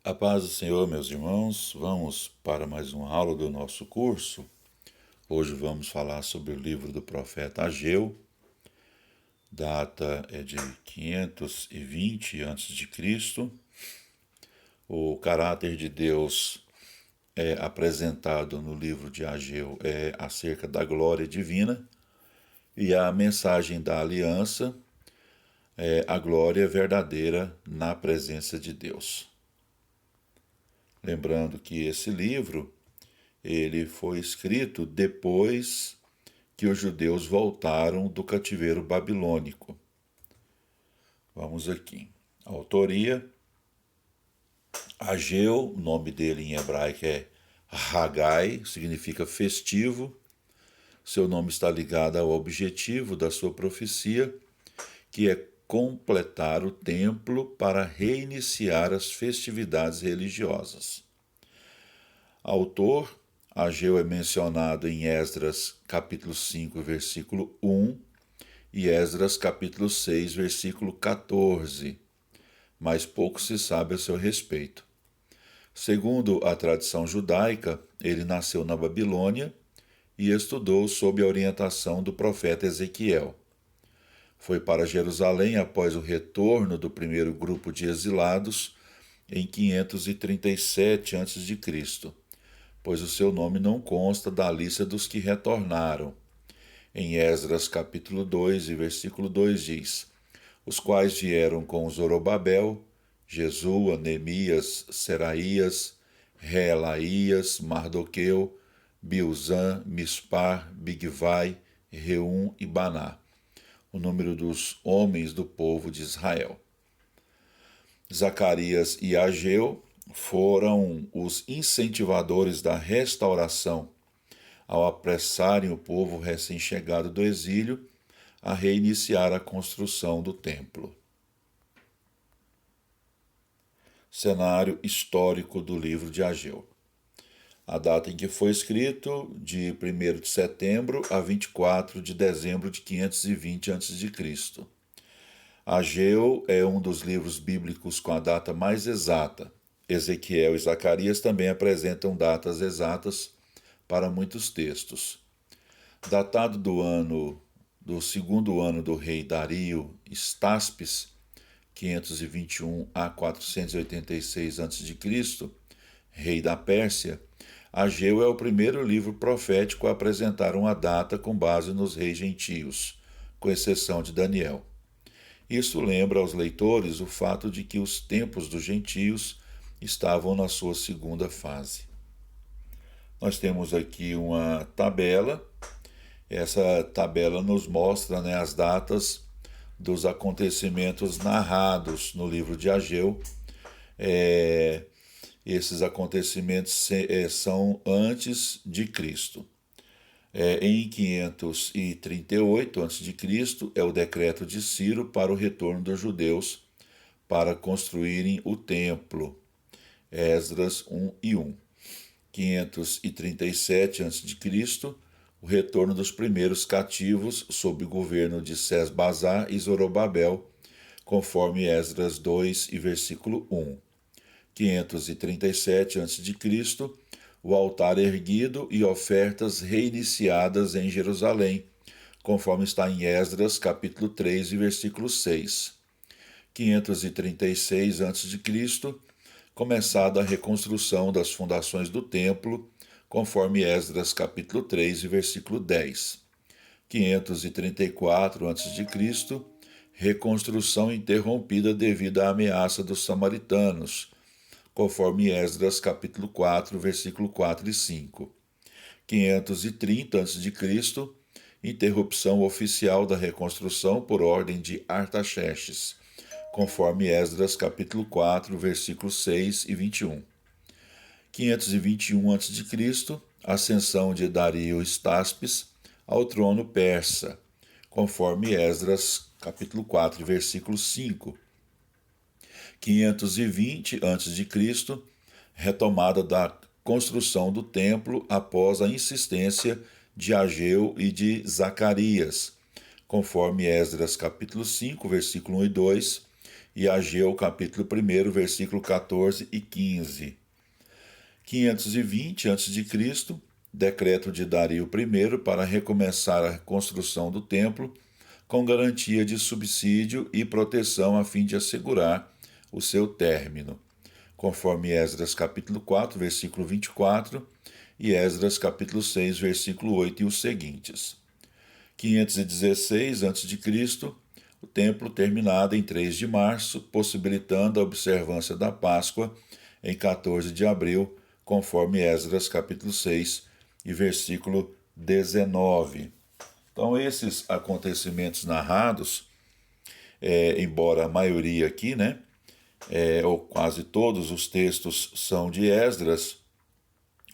A paz do Senhor, meus irmãos, vamos para mais uma aula do nosso curso. Hoje vamos falar sobre o livro do profeta Ageu. Data é de 520 a.C. O caráter de Deus é apresentado no livro de Ageu acerca da glória divina, e a mensagem da aliança é a glória verdadeira na presença de Deus. Lembrando que esse livro ele foi escrito depois que os judeus voltaram do cativeiro babilônico. Vamos aqui. A autoria: Ageu, o nome dele em hebraico é Hagai, significa festivo. Seu nome está ligado ao objetivo da sua profecia, que é completar o templo para reiniciar as festividades religiosas. Autor: Ageu é mencionado em Esdras capítulo 5, versículo 1 e Esdras capítulo 6, versículo 14, mas pouco se sabe a seu respeito. Segundo a tradição judaica, ele nasceu na Babilônia e estudou sob a orientação do profeta Ezequiel. Foi para Jerusalém após o retorno do primeiro grupo de exilados em 537 a.C., pois o seu nome não consta da lista dos que retornaram. Em Esdras capítulo 2 e versículo 2 diz: os quais vieram com Zorobabel, Jesua, Neemias, Seraías, Reelaías, Mardoqueu, Bilzã, Mispar, Bigvai, Reum e Baná, o número dos homens do povo de Israel. Zacarias e Ageu foram os incentivadores da restauração, ao apressarem o povo recém-chegado do exílio a reiniciar a construção do templo. Cenário histórico do livro de Ageu. A data em que foi escrito, de 1º de setembro a 24 de dezembro de 520 a.C. Ageu é um dos livros bíblicos com a data mais exata. Ezequiel e Zacarias também apresentam datas exatas para muitos textos. Datado do segundo ano do rei Dario Staspes, 521 a 486 a.C., rei da Pérsia, Ageu é o primeiro livro profético a apresentar uma data com base nos reis gentios, com exceção de Daniel. Isso lembra aos leitores o fato de que os tempos dos gentios estavam na sua segunda fase. Nós temos aqui uma tabela. Essa tabela nos mostra, as datas dos acontecimentos narrados no livro de Ageu. Esses acontecimentos são antes de Cristo. Em 538 a.C. é o decreto de Ciro para o retorno dos judeus para construírem o templo. Esdras 1 e 1. 537 a.C., o retorno dos primeiros cativos sob o governo de Sesbazar e Zorobabel, conforme Esdras 2 e versículo 1. 537 a.C., o altar erguido e ofertas reiniciadas em Jerusalém, conforme está em Esdras capítulo 3 e versículo 6. 536 a.C., começada a reconstrução das fundações do templo, conforme Esdras capítulo 3 e versículo 10. 534 a.C., reconstrução interrompida devido à ameaça dos samaritanos, conforme Esdras capítulo 4, versículo 4 e 5. 530 a.C., interrupção oficial da reconstrução por ordem de Artaxerxes, conforme Esdras capítulo 4, versículos 6 e 21. 521 a.C., ascensão de Dario Staspes ao trono persa, conforme Esdras capítulo 4, versículo 5. 520 a.C., retomada da construção do templo após a insistência de Ageu e de Zacarias, conforme Esdras capítulo 5, versículo 1 e 2, e Ageu, capítulo 1, versículo 14 e 15. 520 a.C., decreto de Dario I para recomeçar a construção do templo, com garantia de subsídio e proteção a fim de assegurar o seu término, conforme Esdras capítulo 4, versículo 24 e Esdras capítulo 6, versículo 8 e os seguintes. 516 a.C., o templo terminado em 3 de março, possibilitando a observância da Páscoa em 14 de abril, conforme Esdras capítulo 6 e versículo 19. Então, esses acontecimentos narrados, embora a maioria aqui, ou quase todos os textos são de Esdras,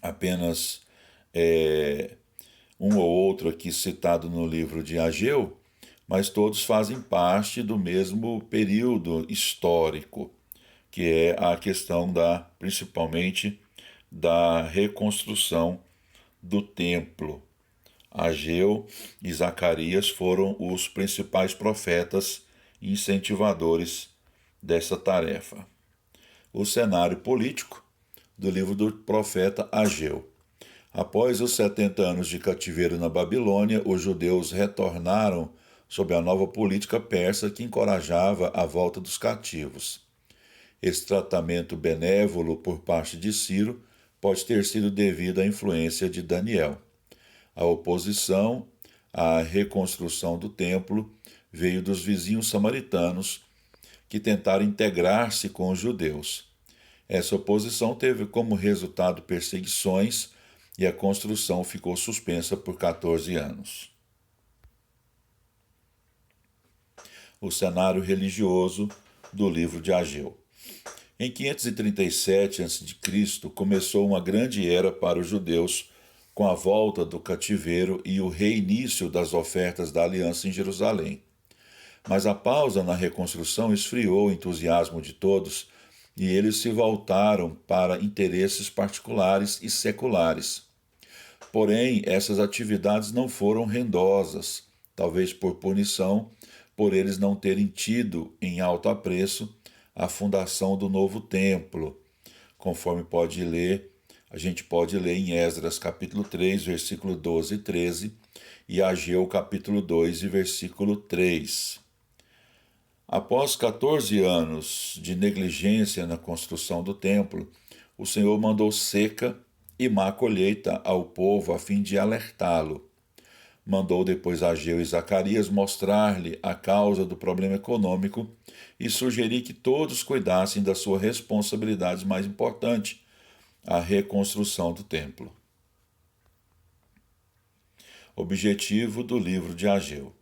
apenas um ou outro aqui citado no livro de Ageu, mas todos fazem parte do mesmo período histórico, que é a questão principalmente da reconstrução do templo. Ageu e Zacarias foram os principais profetas e incentivadores dessa tarefa. O cenário político do livro do profeta Ageu. Após os 70 anos de cativeiro na Babilônia, os judeus retornaram sob a nova política persa que encorajava a volta dos cativos. Esse tratamento benévolo por parte de Ciro pode ter sido devido à influência de Daniel. A oposição à reconstrução do templo veio dos vizinhos samaritanos, que tentaram integrar-se com os judeus. Essa oposição teve como resultado perseguições e a construção ficou suspensa por 14 anos. O cenário religioso do livro de Ageu. Em 537 a.C., começou uma grande era para os judeus, com a volta do cativeiro e o reinício das ofertas da aliança em Jerusalém. Mas a pausa na reconstrução esfriou o entusiasmo de todos e eles se voltaram para interesses particulares e seculares. Porém, essas atividades não foram rendosas, talvez por punição, por eles não terem tido em alto apreço a fundação do novo templo, conforme a gente pode ler em Esdras capítulo 3, versículo 12 e 13, e Ageu capítulo 2 e versículo 3. Após 14 anos de negligência na construção do templo, o Senhor mandou seca e má colheita ao povo a fim de alertá-lo. Mandou depois Ageu e Zacarias mostrar-lhe a causa do problema econômico e sugerir que todos cuidassem da sua responsabilidade mais importante, a reconstrução do templo. Objetivo do livro de Ageu: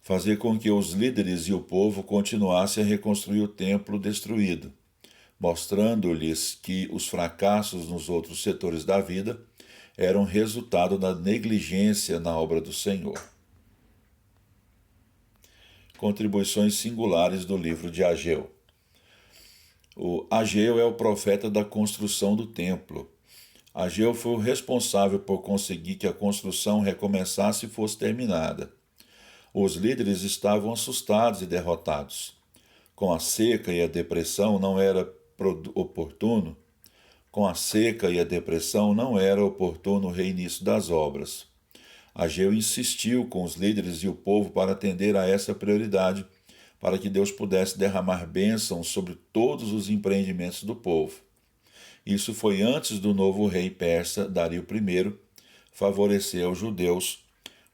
fazer com que os líderes e o povo continuassem a reconstruir o templo destruído, mostrando-lhes que os fracassos nos outros setores da vida eram resultado da negligência na obra do Senhor. Contribuições singulares do livro de Ageu. O Ageu é o profeta da construção do templo. Ageu foi o responsável por conseguir que a construção recomeçasse e fosse terminada. Os líderes estavam assustados e derrotados. Com a seca e a depressão não era oportuno o reinício das obras. Ageu insistiu com os líderes e o povo para atender a essa prioridade, para que Deus pudesse derramar bênçãos sobre todos os empreendimentos do povo. Isso foi antes do novo rei persa, Dario I, favorecer aos judeus,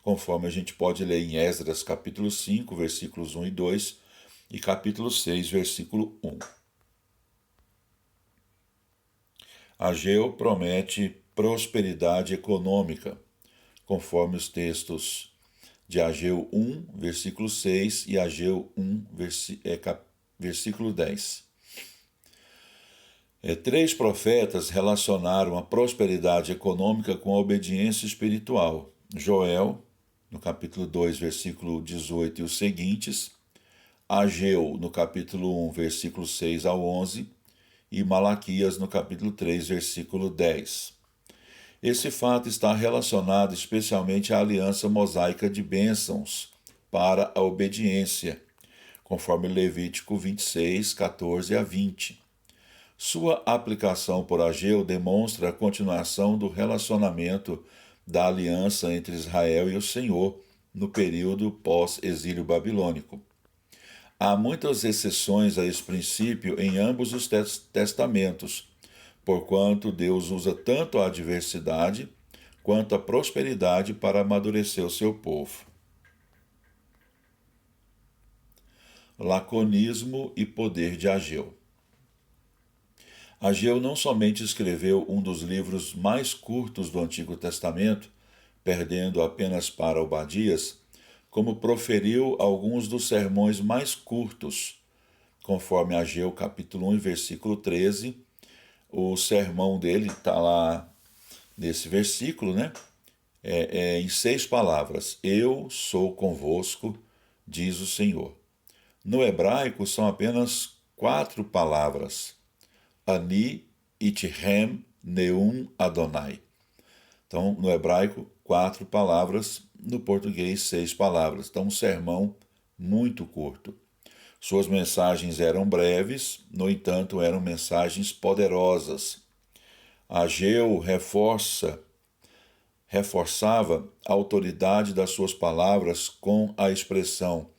conforme a gente pode ler em Esdras capítulo 5, versículos 1 e 2, e capítulo 6, versículo 1. Ageu promete prosperidade econômica, conforme os textos de Ageu 1, versículo 6 e Ageu 1, versículo 10. Três profetas relacionaram a prosperidade econômica com a obediência espiritual. Joel, no capítulo 2, versículo 18 e os seguintes, Ageu, no capítulo 1, versículo 6 ao 11, e Malaquias, no capítulo 3, versículo 10. Esse fato está relacionado especialmente à aliança mosaica de bênçãos para a obediência, conforme Levítico 26, 14 a 20. Sua aplicação por Ageu demonstra a continuação do relacionamento da aliança entre Israel e o Senhor no período pós-exílio babilônico. Há muitas exceções a esse princípio em ambos os testamentos, porquanto Deus usa tanto a adversidade quanto a prosperidade para amadurecer o seu povo. Laconismo e poder de Ageu. Ageu não somente escreveu um dos livros mais curtos do Antigo Testamento, perdendo apenas para Obadias, como proferiu alguns dos sermões mais curtos, conforme Ageu capítulo 1, versículo 13. O sermão dele está lá nesse versículo, né? Em 6 palavras. Eu sou convosco, diz o Senhor. No hebraico são apenas 4 palavras. Ani itchem neum Adonai. Então, no hebraico, 4 palavras, no português, 6 palavras. Então, um sermão muito curto. Suas mensagens eram breves, no entanto, eram mensagens poderosas. Ageu reforçava a autoridade das suas palavras com a expressão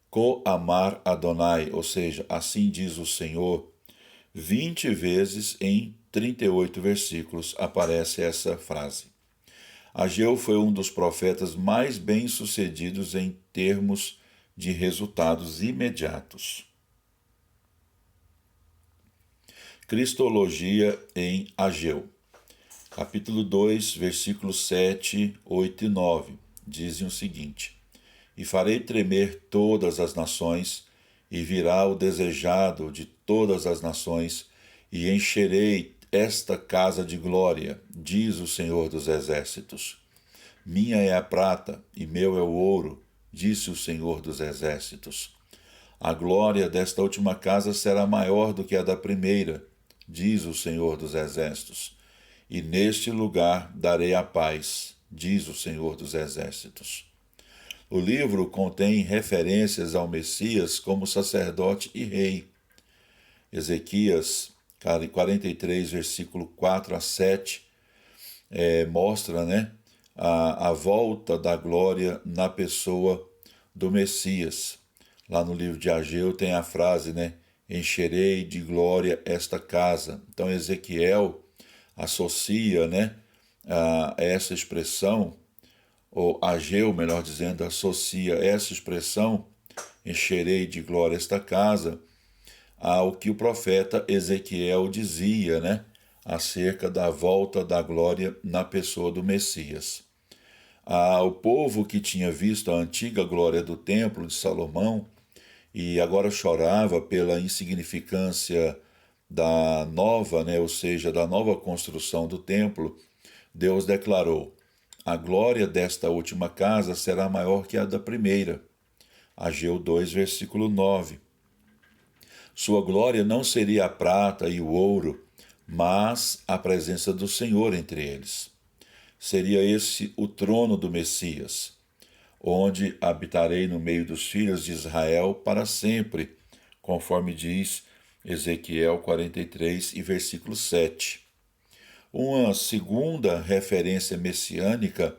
Ko-amar Adonai, ou seja, assim diz o Senhor. 20 vezes em 38 versículos aparece essa frase. Ageu foi um dos profetas mais bem-sucedidos em termos de resultados imediatos. Cristologia em Ageu. Capítulo 2, versículos 7, 8 e 9, dizem o seguinte: E farei tremer todas as nações, e virá o desejado de todas as nações, e encherei esta casa de glória, diz o Senhor dos Exércitos. Minha é a prata, e meu é o ouro, disse o Senhor dos Exércitos. A glória desta última casa será maior do que a da primeira, diz o Senhor dos Exércitos. E neste lugar darei a paz, diz o Senhor dos Exércitos. O livro contém referências ao Messias como sacerdote e rei. Ezequias 43, versículo 4 a 7, mostra, a volta da glória na pessoa do Messias. Lá no livro de Ageu tem a frase, encherei de glória esta casa. Então Ezequiel associa, a essa expressão, ou Ageu, melhor dizendo, associa essa expressão, encherei de glória esta casa, ao que o profeta Ezequiel dizia, acerca da volta da glória na pessoa do Messias. O povo que tinha visto a antiga glória do templo de Salomão e agora chorava pela insignificância da nova, ou seja, da nova construção do templo, Deus declarou: a glória desta última casa será maior que a da primeira. Ageu 2, versículo 9. Sua glória não seria a prata e o ouro, mas a presença do Senhor entre eles. Seria esse o trono do Messias, onde habitarei no meio dos filhos de Israel para sempre, conforme diz Ezequiel 43 e versículo 7. Uma segunda referência messiânica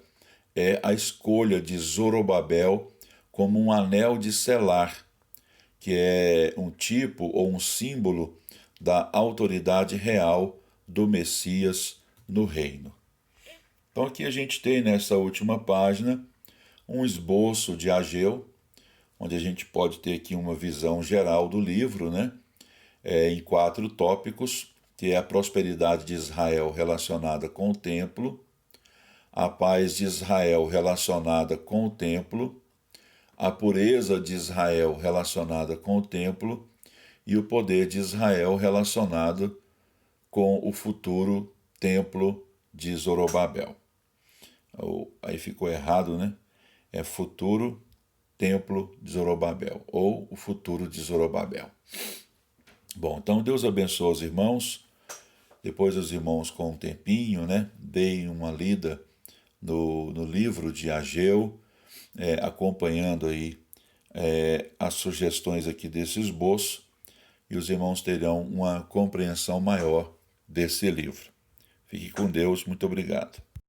é a escolha de Zorobabel como um anel de selar, que é um tipo ou um símbolo da autoridade real do Messias no reino. Então aqui a gente tem nessa última página um esboço de Ageu, onde a gente pode ter aqui uma visão geral do livro, em 4 tópicos, que é a prosperidade de Israel relacionada com o templo, a paz de Israel relacionada com o templo, a pureza de Israel relacionada com o templo e o poder de Israel relacionado com o futuro templo de Zorobabel. Aí ficou errado, É futuro templo de Zorobabel, ou o futuro de Zorobabel. Bom, então Deus abençoe os irmãos. Depois os irmãos, com um tempinho, deem uma lida no livro de Ageu, acompanhando aí as sugestões aqui desse esboço e os irmãos terão uma compreensão maior desse livro. Fique com Deus, muito obrigado.